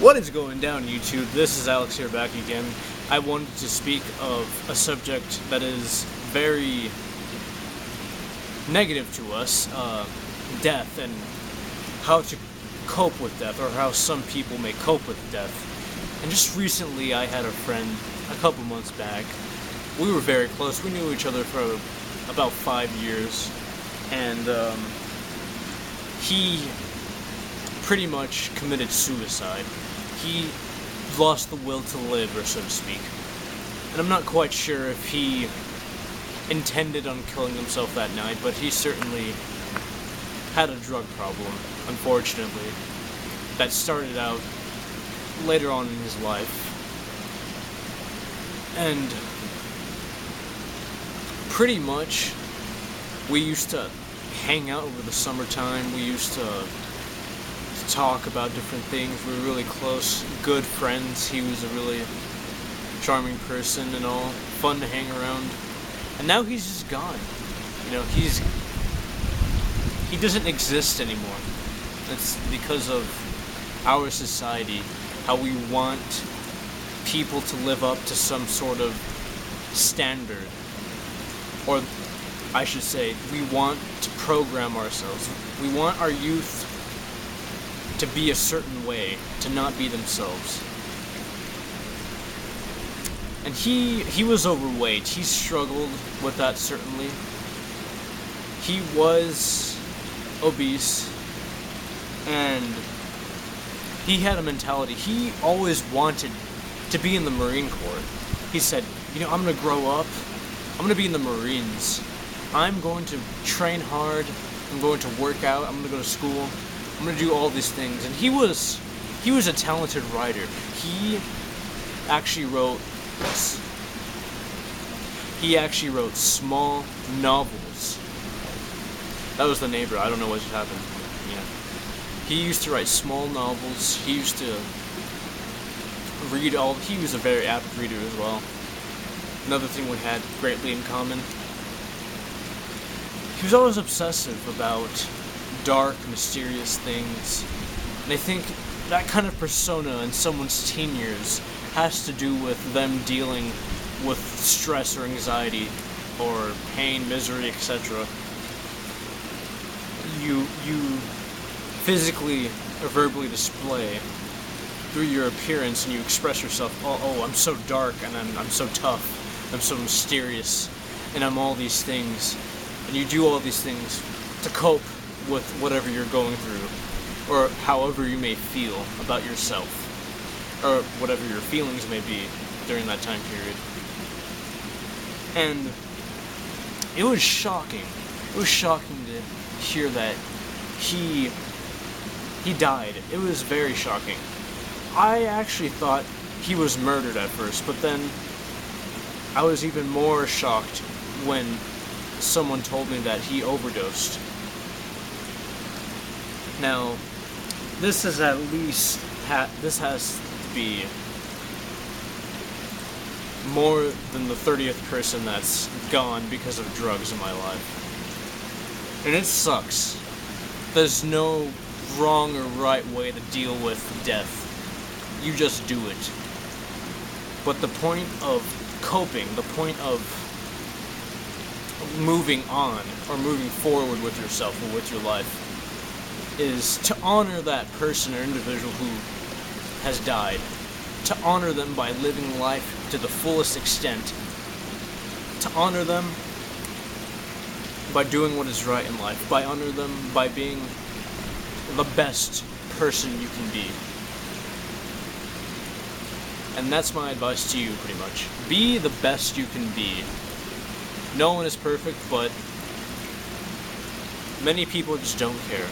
What is going down, YouTube? This is Alex here back again. I wanted to speak of a subject that is very negative to us, death, and how to cope with death, or how some people may cope with death. And just recently I had a friend, a couple months back. We were very close. We knew each other for about 5 years, and he pretty much committed suicide. He lost the will to live, or so to speak. And I'm not quite sure if he intended on killing himself that night, but he certainly had a drug problem, unfortunately, that started out later on in his life. And pretty much, we used to hang out over the summertime. We used to talk about different things. We were really close, good friends. He was a really charming person and all, fun to hang around. And now he's just gone. You know, he doesn't exist anymore. It's because of our society, how we want people to live up to some sort of standard. Or I should say, we want to program ourselves. We want our youth to be a certain way, to not be themselves. And he was overweight. He struggled with that, certainly. He was obese, and he had a mentality. He always wanted to be in the Marine Corps. He said, you know, I'm going to grow up. I'm going to be in the Marines. I'm going to train hard. I'm going to work out. I'm going to go to school. I'm going to do all these things. And he was a talented writer. He actually wrote small novels. That was the neighbor. I don't know what just happened. Yeah. He used to write small novels. He used to read all. He was a very avid reader as well. Another thing we had greatly in common. He was always obsessive about dark, mysterious things. And I think that kind of persona in someone's teen years has to do with them dealing with stress or anxiety or pain, misery, etc. You physically or verbally display through your appearance, and you express yourself, oh, I'm so dark, and I'm so tough, I'm so mysterious, and I'm all these things. And you do all these things to cope with whatever you're going through, or however you may feel about yourself, or whatever your feelings may be during that time period. And it was shocking. It was shocking to hear that he died. It was very shocking. I actually thought he was murdered at first, but then I was even more shocked when someone told me that he overdosed. Now, this is at least this has to be more than the 30th person that's gone because of drugs in my life. And it sucks. There's no wrong or right way to deal with death. You just do it. But the point of coping, the point of moving on or moving forward with yourself or with your life, is to honor that person or individual who has died, to honor them by living life to the fullest extent, to honor them by doing what is right in life, by honor them by being the best person you can be. And that's my advice to you, pretty much. Be the best you can be. No one is perfect, but many people just don't care.